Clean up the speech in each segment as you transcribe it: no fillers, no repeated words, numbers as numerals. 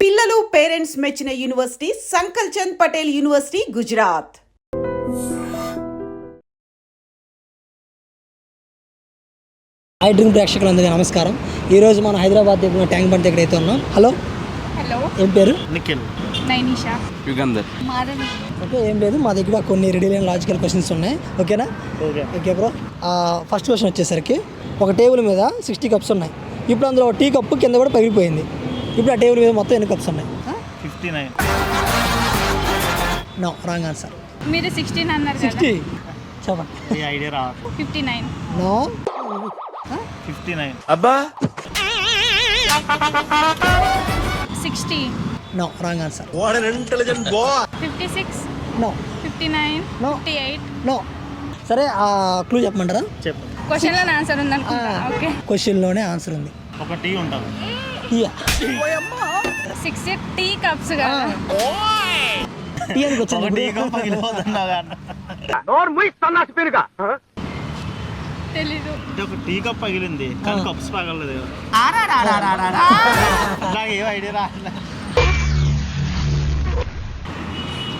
పిల్లలు పేరెంట్స్ మెచ్చిన university Sankalchand Patel university Gujarat. I dream ప్రేక్షకులందరికీ నమస్కారం. ఈరోజు మనం హైదరాబాద్ దగ్గర ట్యాంక్ బండ్ దగ్గర అయితే ఉన్నాం. హలో, ఏం పేరు? నిఖిల్, నైనిషా, యుగంధర్. మాధవి. ఓకే, ఏం లేదు, మా దగ్గర కొన్ని రెడీ అండ్ లాజికల్ క్వశ్చన్స్ ఉన్నాయి. ఓకేనా? Okay bro. ఫస్ట్ క్వశ్చన్ వచ్చేసరికి, ఒక టేబుల్ మీద 60 కప్స్ ఉన్నాయి. ఇప్పుడు అందులో టీ కప్పు కింద కూడా పగిలిపోయింది. ఇప్పుడు ఆ టేబుల్ మీద మొత్తం ఎన్ని కప్స్ ఉన్నాయి? 59. No, wrong answer. మీరు 16 అన్నారు కదా. 60 చెప్పండి. ఈ ఐడియా రా. 59. నో, 59. అబ్బా 60. No, wrong answer. What an intelligent boy. 56. No, 59. No. 58. No. సరే, ఆ క్లూ చెప్పమంటారా? చెప్పు. క్వశ్చన్లో ఆన్సర్ ఉందనుకుంటా. ఓకే. క్వశ్చన్లోనే ఆన్సర్ ఉంది. ఒక టీ ఉంటుంది. టీయా? 60 టీ కప్స్ కదా. టీ అని ఒక టీ కప్ పగిలిపోతున్నావు అన్న. తెలీదు. అంటే ఒక టీ కప్ పగిలింది కానీ కప్స్ పగలలేదు. నాకు ఏం ఐడియా రా.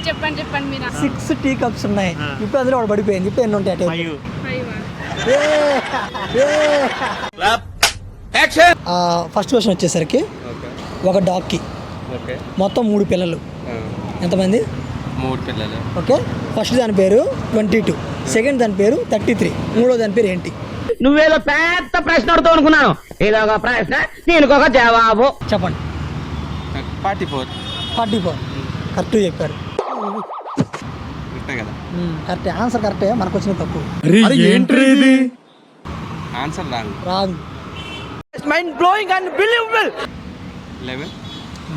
చెప్పండి మీరు. 6 టీ కప్స్ ఉన్నాయి. ఇప్పుడు అందులో ఒకటి పడిపోయింది. ఇప్పుడు ఎన్ని ఉంటాయి? 5. 5. ఫస్ట్ క్వశ్చన్ వచ్చేసరికి, ఒక డాగ్కి మొత్తం 3 పిల్లలు. ఎంతమంది? 3 పిల్లలు. ఓకే, ఫస్ట్ దాని పేరు 22, సెకండ్ దాని పేరు 33, మూడో దాని పేరు ఏంటి? నువ్వేదో పెద్ద ప్రశ్న అడుగుతావు అనుకున్నాను. ఏదో ఒక ప్రశ్న, దీనికి ఒక జవాబు చెప్పండి. 44. 44 కరెక్ట్ చెప్పారు. కరెక్టే కదా? కరెక్టే, ఆన్సర్ కరెక్టే. మనకు వచ్చిన తప్పు. Answer wrong. Wrong. Mind blowing and believable. 11.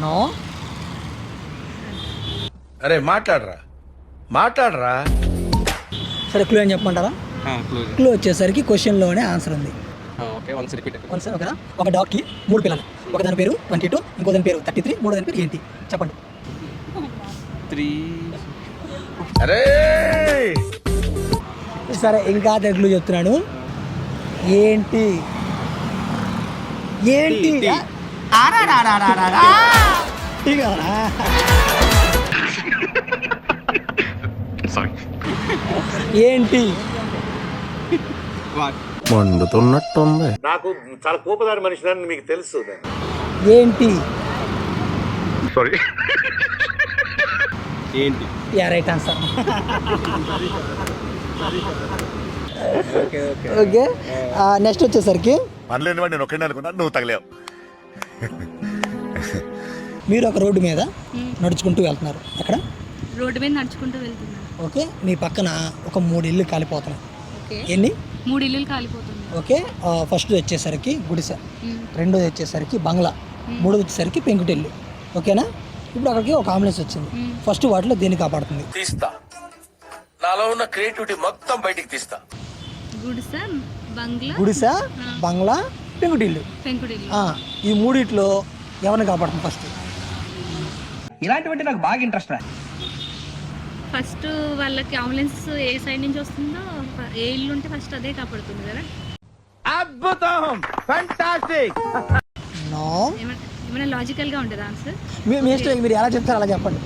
No. అరే మాట్లాడరా. సరే, క్లూ అని చెప్పమంటారా? క్లోజ్. క్లూ వచ్చేసరికి క్వశ్చన్లోనే ఆన్సర్ ఉంది. Okay, once repeat. ఓకేనా? ఒక డాగ్కి 3 పిల్లలు. ఒక దాని పేరు 22, ఇంకో దాని పేరు 33, మూడో దాని పేరు ఏంటి? చెప్పండి. 3. అరే సరే, ఇంకా క్లూ చెప్తున్నాను. ఏంటి? టీ కావాలా? ఏంటి? మండుతున్నట్టుంది. నాకు చాలా కోపదారి మనిషిని మీకు తెలుసు. ఏంటి? ఏంటి? Right answer. ఓకే, నెక్స్ట్ వచ్చేసరికి, పనిలేని వాడు నేను ఒక్కడే అనుకున్నా, నువ్వు తగలేవు. మీరు ఒక రోడ్డు మీద నడుచుకుంటూ వెళ్తున్నారు. అక్కడ రోడ్డు మీద నడుచుకుంటూ వెళ్తున్నాను. ఓకే, మీ పక్కన ఒక 3 ఇల్లు కాలిపోతున్నాయి. ఓకే. ఎన్ని? 3 ఇల్లులు కాలిపోతుంది. ఓకే, ఫస్ట్ వచ్చేసరికి గుడిసె, రెండోది వచ్చేసరికి బంగ్లా, మూడోది వచ్చేసరికి పెంకుటిల్లు. ఓకేనా? ఇప్పుడు అక్కడికి ఒక అంబులెన్స్ వచ్చింది. ఫస్ట్ వాటిలో దేన్ని కాపాడుతుంది? తీస్తా, నాలో ఉన్న క్రియేటివిటీ మొత్తం బయటికి తీస్తా. గుడిసె, బంగ్లా, గుడిసె, బంగ్లా, పెంకుటిల్లు. పెంకుటిల్లు. ఈ మూడిట్లో ఎవరిని కాపాడుతుంది ఫస్ట్? ఇలాంటివంటే నాకు బాగా ఇంట్రెస్ట్ రా. ఫస్ట్ వాళ్ళకి అంబులెన్స్ ఏ సైడ్ నుంచి వస్తుందో, ఏ ఇల్లు ఉంటే ఫస్ట్ అదే కాపాడుతుంది కదా. అద్భుతం, ఫెంటాస్టిక్. నో. ఏమైనా లాజికల్ గా ఉంటుంది ఆన్సర్? మీ ఇష్టం, మీరు ఎలా చెప్తారో అలా చెప్పండి.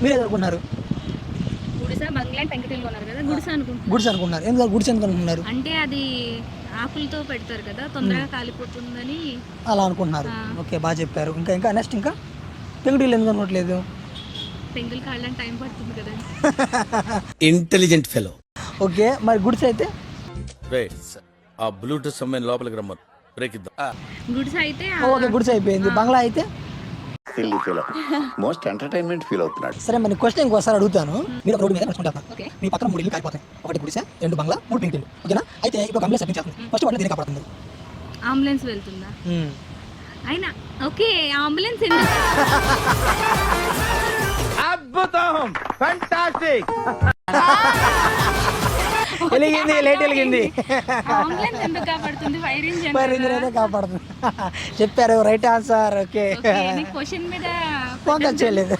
మీరు ఎదుర్కొన్నారు? గుడిసె, బంగ్లా, పెంకుటిల్లు ఉన్నారు కదా. గుడిసె అనుకుంటున్నారు. గుడిసె అనుకున్నారు. ఎందుకు గుడిసె అనుకుంటున్నారు? అంటే అది ఆకులతో పెడతారు కదా, తొందరగా కాలిపోతుందని అలా అనుకుంటున్నారు. ఓకే, బాగా చెప్పారు. ఇంకా నెక్స్ట్, ఇంకా పెంకుటిల్లు ఎందుకు అనుకోవట్లేదు? పెంకులు కాళ్ళని టైం పడుతుంది కదా. Intelligent fellow. ఓకే, మరి గుడిసె అయితే? ఆ బ్లూటూత్ సమయం లోపలికి రమ్మను, బ్రేక్ ఇద్దాం. గుడిసె అయితే ఓకే, గుడిసె అయిపోయింది. బంగ్లా అయితే? మోస్ట్ ఎంటర్టైన్మెంట్ ఫీల్ అవుతున్నాడు. సరే, మరి క్వశ్చన్ ఇంకోసారి అడుగుతాను. మీరు ఒక రోడ్డు మీద నడుచుకుంటారు. ఓకే. మీ పక్కన 3 ఇల్లు కాలిపోతాయి. ఒకటి గుడిసె, 2 బంగ్లా, 3 పెంకుటిల్లు. ఓకేనా? అయితే ఇప్పుడు అంబులెన్స్ చేస్తుంది. ఫస్ట్ వాటిలో దేన్ని కాపాడుతుంది? అంబులెన్స్ వెళ్తుందా? అయినా ఓకే, అంబులెన్స్ ఎందుకు? అద్భుతం, ఫెంటాస్టిక్. వెలిగింది, లేట్ వెలిగింది. అంబులెన్స్ ఎందుకు కాపాడుతుంది? ఫైర్ ఇంజిన్ అయితే కాపాడుతుంది. చెప్పారు, రైట్ ఆన్సర్. ఓకే, క్వశ్చన్ మీద ఫోకస్ చేయలేదు.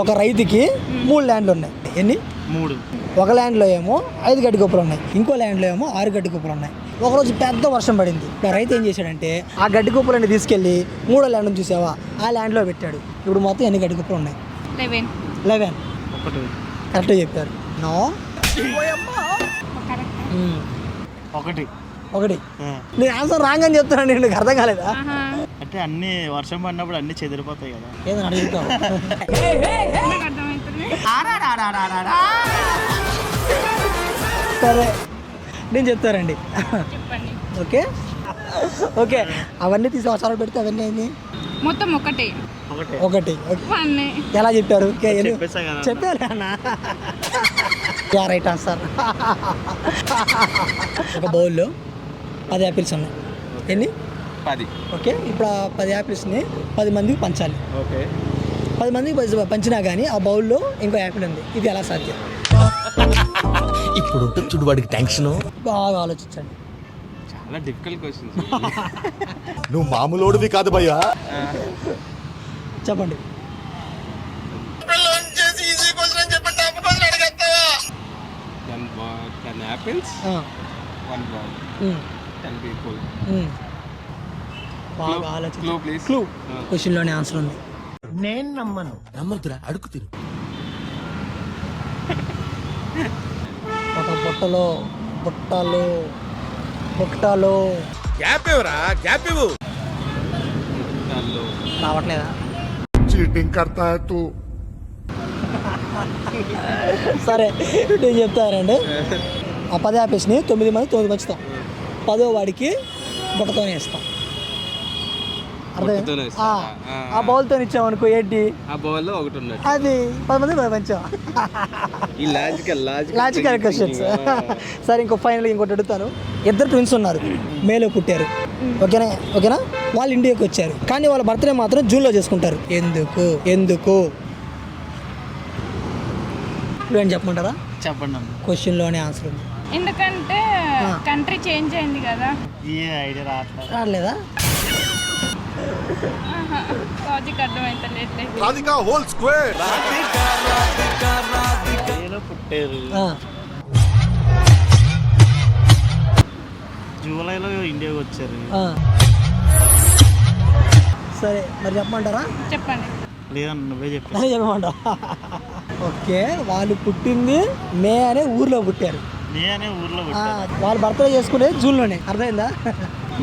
ఒక రైతుకి 3 ల్యాండ్లు ఉన్నాయి. ఎన్ని? 3. ఒక ల్యాండ్లో ఏమో 5 గడ్డి కుప్పలు ఉన్నాయి, ఇంకో ల్యాండ్లో ఏమో 6 గడ్డి కుప్పలు ఉన్నాయి. ఒకరోజు పెద్ద వర్షం పడింది. రైతు ఏం చేశాడంటే ఆ గడ్డి కుప్పలన్నీ తీసుకెళ్ళి 3వ ల్యాండ్ చూసావా, ఆ ల్యాండ్లో పెట్టాడు. ఇప్పుడు మొత్తం ఎన్ని గడ్డి కుప్పలు ఉన్నాయి? 11. కరెక్ట్గా చెప్పారు. నో, ఒకటి. నేను ఆన్సర్ రాంగ్ అని చెప్తున్నాను, నీకు అర్థం కాలేదా? అంటే అన్ని వర్షం పడినప్పుడు అన్ని చెదిరిపోతాయి కదా. ఏదైనా అడుగుతావు? సరే నేను చెప్తారండి. ఓకే ఓకే, అవన్నీ తీసి అవసరాలు పెడితే అవన్నీ అయింది మొత్తం ఒకటి. ఎలా చెప్పారు? చెప్పేసా కదా. చెప్పారు అన్న. Right answer. ఒక బౌల్లో 10 యాపిల్స్ ఉన్నాయి. ఎన్ని? 10. ఓకే, ఇప్పుడు ఆ 10 యాపిల్స్ని 10 మందికి పంచాలి. ఓకే. 10 మందికి పంచినా కానీ ఆ బౌల్లో ఇంకో యాపిల్ ఉంది. ఇది ఎలా సాధ్యం? ఇప్పుడు ఉంటుంది చూడు వాడికి టెన్షన్. బాగా ఆలోచించండి. చాలా డిఫికల్ట్ క్వశ్చన్స్. నువ్వు మామూలోడివి కాదు భయ్యా. చెప్పండి. 10 apples, 1 ball, 10 people. బాగా Clue, ఆలోచించండి. please. క్లూ క్వశ్చన్లోనే ఆన్సర్ ఉంది. నమ్మద్దురా, అడుగు తిరు. ఒక బుట్టలో గ్యాప్ ఇవ్వరా, గ్యాప్ ఇవ్వు. దానిలో రావట్లేదా? చీటింగ్ కర్తా హై తూ. సరే నేను చెప్తానండి. ఆ 10 యాపిల్స్ని 9 మంది పంచుతాం. 10వ వాడికి బుట్టతోనే ఇస్తాం. బుట్టతోనే అర్థం? ఇస్తారా? ఆ బౌల్తో ఇచ్చామనుకో ఏంటి, ఆ బౌల్లో ఒకటి ఉన్నట్టు. అది 10 మంది పంచాం. ఈ లాజికల్ క్వశ్చన్స్. సరే ఇంకోటి అడుగుతాను. 2 ట్విన్స్ ఉన్నారు, మేలో పుట్టారు. ఓకేనా? వాళ్ళు ఇండియాకి వచ్చారు, కానీ వాళ్ళ బర్త్డే మాత్రం జూన్లో చేసుకుంటారు. ఎందుకు ఏం చెప్పమంటారా? చెప్పండి అన్న. క్వశ్చన్లోనే ఆన్సర్ ఉంది. ఎందుకంటే కంట్రీ చేంజ్ అయింది కదా. ఏ ఐడియా రావట్లేదు. రాలేదా? లాజిక్ అర్థమైతలేదు. Radhika whole square. ఏలో పుట్టారు, జూలైలో ఇండియాకి వచ్చారు. సరే మరి చెప్పమంటారా? చెప్పండి. లేదన్న, నువ్వే చెప్పావు. అదే చెప్పమంటా. ఓకే, వాళ్ళు పుట్టింది మే అనే ఊర్లో పుట్టారు. నేనే ఊర్లో పుట్టాను. వాళ్ళు బర్త్డే చేసుకునేది జూన్లోనే. అర్థమైందా?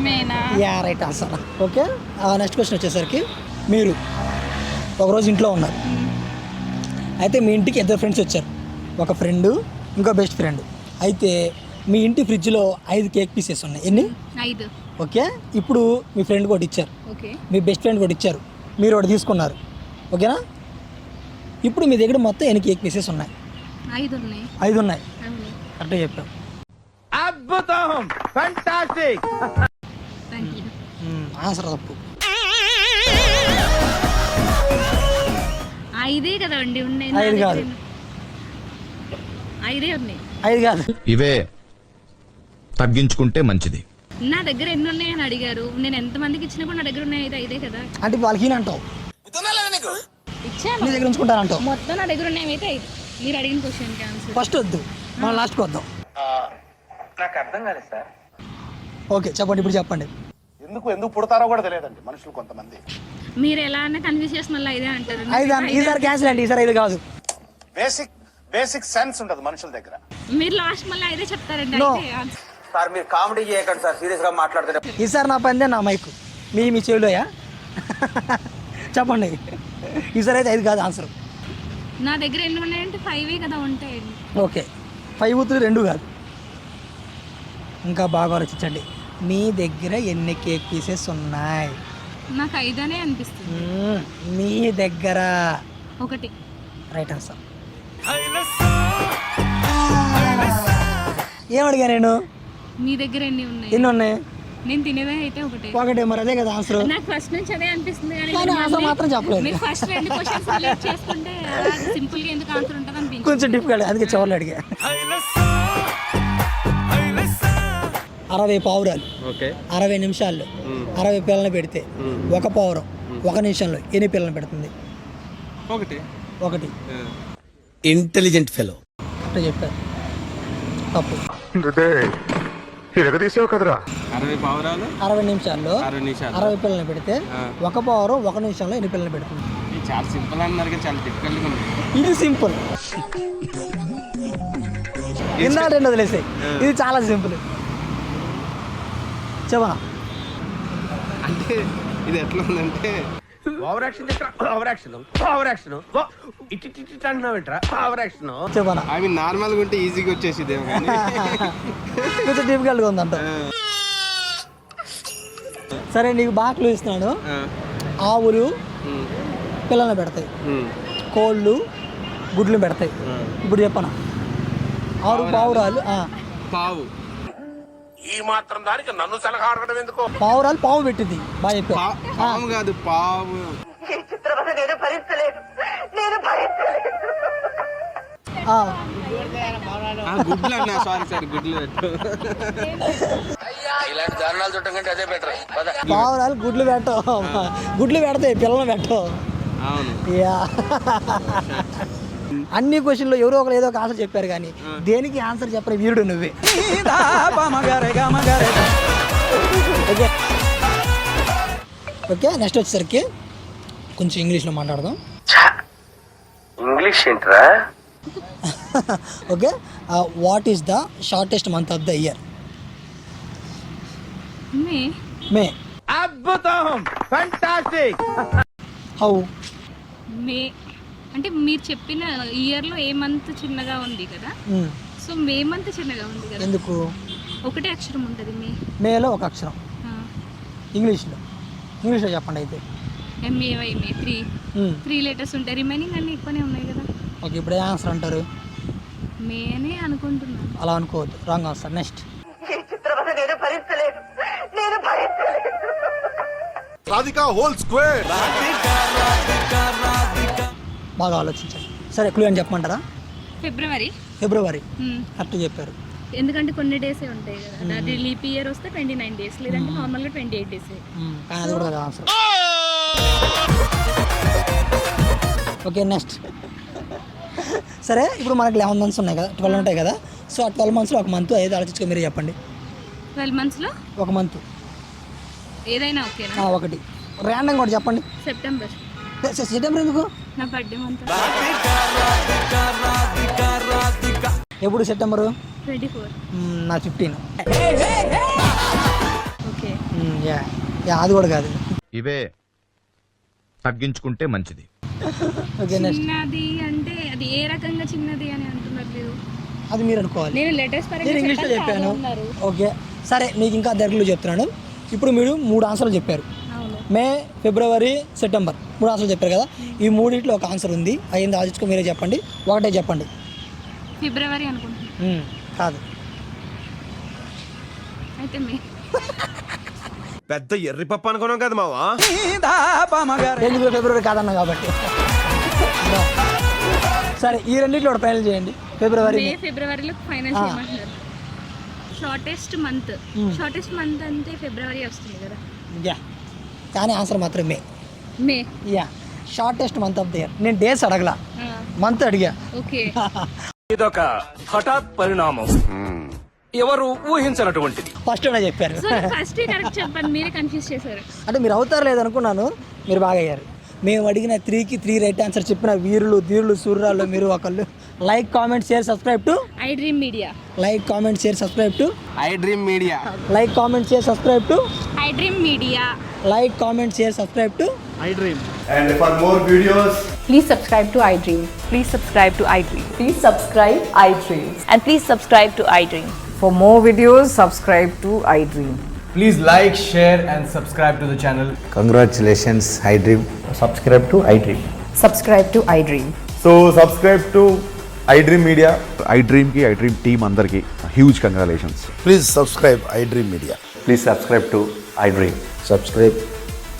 మేనా? Right answer. Okay, next question వచ్చేసరికి, మీరు ఒకరోజు ఇంట్లో ఉన్నారు. అయితే మీ ఇంటికి 2 ఫ్రెండ్స్ వచ్చారు. ఒక ఫ్రెండ్, ఇంకో బెస్ట్ ఫ్రెండ్. అయితే మీ ఇంటి ఫ్రిడ్జ్లో 5 కేక్ పీసెస్ ఉన్నాయి. ఎన్ని? 5. ఓకే, ఇప్పుడు మీ ఫ్రెండ్ ఒకటి ఇచ్చారు, ఓకే. మీ బెస్ట్ ఫ్రెండ్ ఒకటి ఇచ్చారు, మీరు ఒకటి తీసుకున్నారు. ఓకేనా? ఇప్పుడు మీ దగ్గర మొత్తం ఎన్ని కేక్ పీసెస్ ఉన్నాయి? 5 ఉన్నాయి. 5 ఉన్నాయి. కరెక్ట్గా చెప్పాం. అద్భుతం, ఫంటాస్టిక్. Thank you. ఆన్సర్ తప్పు. 5 కదా అండి ఉన్నాయి. 5 కాదు. 5 ఉన్నాయి. 5 కాదు. ఇవే తగ్గించుకుంటే మంచిది. నా దగ్గర ఎన్ని ఉన్నాయని అడిగారు. నేను ఎంతమందికి ఇచ్చినా కూడా నా దగ్గర ఉన్నాయి 5 కదా. అంటే వాళ్ళకి అంటావు, ఇచ్చాను. నీ దగ్గర ఉంచుకుంటానంటావు. మొత్తం నా దగ్గర ఉన్నాయి అయితే 5. మీరు అడిగిన క్వశ్చన్కి ఆన్సర్. ఫస్ట్ వద్దు, మనం లాస్ట్కి వద్దాం. నాకు అర్థం కాలేదు సార్. ఓకే చెప్పండి, ఇప్పుడు చెప్పండి. ఎందుకు పుడతారో కూడా తెలియదండి మనుషులు కొంతమంది. మీరు ఎలా అన్నా కన్ఫ్యూజ్ చేసిన వాళ్ళు 5 అంటారు. 5 ఈసారి క్యాన్సిల్ అండి, ఈసారి 5 కాదు. బేసిక్ సెన్స్ ఉంటుంది మనుషుల దగ్గర. మీరు లాస్ట్ మళ్ళీ 5 చెప్తారండి. No. అయితే సార్ మీరు కామెడీ చేయకండి సార్, సీరియస్గా మాట్లాడుతున్నారు. ఈసారి నా పనిదే, నా మైకు మీ చెవిలోయా? చెప్పండి. ఈసారి అయితే 5 కాదు ఆన్సర్. నా దగ్గర ఎన్ని ఉన్నాయంటే 5 కదా ఉంటాయండి. ఓకే, 5 2 కాదు. ఇంకా బాగా ఆలోచించండి. మీ దగ్గర ఎన్ని కేక్ పీసెస్ ఉన్నాయి? నాకు 5 అనే అనిపిస్తుంది. మీ దగ్గర 1. Right answer. ఏమడిగా నేను? మీ దగ్గర ఎన్ని ఉన్నాయి? ఎన్ని ఉన్నాయి? నేను తినేదే అయితే 1. ఒకటే, మరి అదే కదా ఆన్సర్. నాకు ఫస్ట్ నుంచి అదే అనిపిస్తుంది కానీ కానీ ఆన్సర్ మాత్రం చెప్పలేదు. మీరు ఫస్ట్ 2 క్వశ్చన్స్ రిలేట్ చేసుకుంటే సింపుల్ గా ఎందుకు ఆన్సర్ ఉంటుంది అనిపించింది. కొంచెం డిఫికల్ట్, అందుకే చివర్లో అడిగా. 60 పావురాలు ఓకే. 60 నిమిషాల్లో 60 పిల్లల్ని పెడితే 1 పావురం 1 నిమిషంలో ఎన్ని పిల్లల్ని పెడుతుంది? 1. Intelligent fellow. అంటే చెప్పారు తప్పు. 60 పావురాలు 60 నిమిషాల్లో 60 నిమిషాలు 60 పిల్లల్ని పెడితే ఒక పావురం 1 నిమిషంలో ఎన్ని పిల్లల్ని పెడుతుంది? ఇది చాలా సింపుల్ అన్నారు కదా, చాలా డిఫికల్ట్గా ఉంది. ఇది సింపుల్. ఇందా రెండు వదిలేసాయి. ఇది చాలా సింపుల్. చెప్పనా? అంటే ఇది ఎట్లా ఉందంటే చెప్పనా? అవి నార్మల్గా ఉంటే ఈజీగా వచ్చేసిదేమో కానీ కొంచెం డిఫికల్ట్గా ఉందంట. సరే నీకు బాగా క్లూ ఇస్తున్నాను. ఆవులు పిల్లల్ని పెడతాయి, కోళ్ళు గుడ్లు పెడతాయి. ఇప్పుడు చెప్పనా? 6 పావురాలు. పావు పావురాలు పావు పెట్టింది. బాగా చెప్పావు. పాము కాదు, పావు. గుడ్లు అన్నా, సారీ గుడ్లు పెట్టు. పావురాలు గుడ్లు పెట్టవు. గుడ్లు పెడతాయి, పిల్లలు పెట్టవు. అవును. యా. అన్ని క్వశ్చన్లో ఎవరో ఒకరు ఏదో ఒక ఆన్సర్ చెప్పారు, కానీ దేనికి ఆన్సర్ చెప్పరు వీరుడు నువ్వే. ఓకే ఓకే, నెక్స్ట్ వచ్చేసరికి కొంచెం ఇంగ్లీష్లో మాట్లాడదాం. ఇంగ్లీష్ ఏంట్రా? Okay, what is the shortest month of the year? May. అద్భుతం, ఫ్యాంటాస్టిక్. హౌ? మే అంటే మీరు చెప్పిన ఇయర్లో ఏ మంత్ చిన్నగా ఉంది కదా, సో మే మంత్ చిన్నగా ఉంది కదా. ఎందుకు? ఒకటే అక్షరం ఉంటుంది మేలో ఒక అక్షరం. ఇంగ్లీష్లో చెప్పండి అయితే. MAY మే 3 లెటర్స్ ఉంటాయి. రిమైనింగ్ అన్నీ ఎక్కువనే ఉన్నాయి కదా. ఓకే, ఇప్పుడు ఏ ఆన్సర్ అంటారు? మే అనే అనుకుంటున్నాను. అలా అనుకోవద్దు, రాంగ్ ఆన్సర్. నెక్స్ట్. బాగా ఆలోచించండి. సరే, క్లూ అని చెప్పమంటారా? ఫిబ్రవరి కరెక్ట్ చెప్పారు. ఎందుకంటే కొన్ని డేసే ఉంటాయి కదా. అది లీప్ ఇయర్ వస్తే 29 డేస్, లేదంటే నార్మల్గా 28 డేస్. కానీ అది కూడా కదా ఆన్సర్. Okay, next. సరే, ఇప్పుడు మనకి 11 మంత్స్ ఉన్నాయి కదా, 12 ఉంటాయి కదా. సో ఆ 12 మంత్స్లో ఒక మంత్ ఏదో ఆలోచించుకో, మీరు చెప్పండి. 12 మంత్స్లో ఒక మంత్ ఏదైనా ఓకేనా? ఒకటి ర్యాండమ్ కూడా చెప్పండి. సెప్టెంబర్. సెప్టెంబర్ ఎందుకు? నా బర్త్డే మంత్. ఎప్పుడు సెప్టెంబరు? 24. నా 15. ఓకే. యా, అది కూడా కాదు. ఇవే తగ్గించుకుంటే మంచిది. Okay, next. చిన్నది అంటే అది ఏ రకంగా చిన్నది అని అంటున్నారు మీరు? అది మీరు అనుకోవాలి. నేను లెటర్స్ నేను ఇంగ్లీష్లో చెప్పాను. ఓకే, సరే, మీకు ఇంకా దగ్గరలో చెప్తున్నాను. ఇప్పుడు మీరు 3 ఆన్సర్లు చెప్పారు. మే, ఫిబ్రవరి, సెప్టెంబర్ 3 ఆన్సర్లు చెప్పారు కదా. ఈ మూడింటిలో ఒక ఆన్సర్ ఉంది. అయ్యింది ఆలోచించుకో, మీరే చెప్పండి. ఒకటే చెప్పండి. ఫిబ్రవరి అనుకుంటున్నాను. కాదు. అయితే మే. పెద్ద ఎర్రి పప్పు అనుకున్నాం కదా మావా. ఎందుకు ఫిబ్రవరి కాదన్నా కాబట్టి. సరే, ఈ రెండింటిలో ఒకటి ఫైనల్ చేయండి. ఫిబ్రవరిలో ఫైనల్ చేయమంటున్నారు. షార్టెస్ట్ మంత్ అంటే ఫిబ్రవరి వస్తుంది కదా. యా, కానీ ఆన్సర్ మాత్రం May. Yeah, shortest month of the year. నేను డేస్ అడగలా, మంత్ అడిగా. ఓకే. ఇదొక హఠాత్ పరిణామం, ఎవరు ఊహించినటువంటిది. ఫస్ట్ అనే చెప్పారు. ఫస్ట్ కరెక్ట్ చెప్పండి, మీరే కన్ఫ్యూజ్ చేశారు. అంటే మీరు అవుతారు లేదనుకున్నాను, మీరు బాగా అయ్యారు. మేము అడిగిన 3కి 3 రైట్ ఆన్సర్ చెప్పిన వీరులు, ధీరులు, సూర్యులు మీరు ఒకళ్ళు. Like, comment, share, subscribe to iDream Media. Like, comment, share, subscribe to iDream Media. Like, comment, share, subscribe to iDream Media. Like, comment, share, subscribe to iDream. And for more videos, Please subscribe to iDream. Please subscribe to iDream. Please subscribe iDream. And please subscribe to iDream. For more videos, subscribe to iDream. please like, share and subscribe to the channel. Congratulations, iDream. Subscribe to iDream. Subscribe to iDream. So subscribe to iDream Media. iDream ki iDream team andarki huge congratulations. Please subscribe iDream Media. Please subscribe to iDream. Subscribe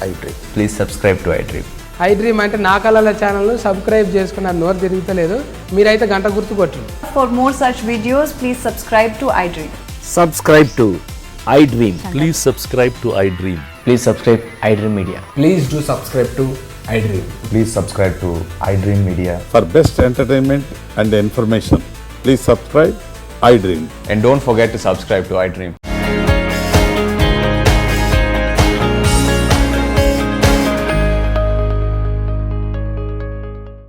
iDream. Please subscribe to iDream. iDream అంటే నా కళల ఛానల్ను subscribe చేసుకున్న నోరు తిరుగుతలేదు. మీరైతే గంట గుర్తు కొట్టండి. For more such videos, please subscribe to iDream. Subscribe to iDream. Please subscribe to iDream. Please subscribe iDream Media. Please do subscribe to iDream. Please subscribe to iDream Media. For best entertainment and information, please subscribe iDream. And don't forget to subscribe to iDream.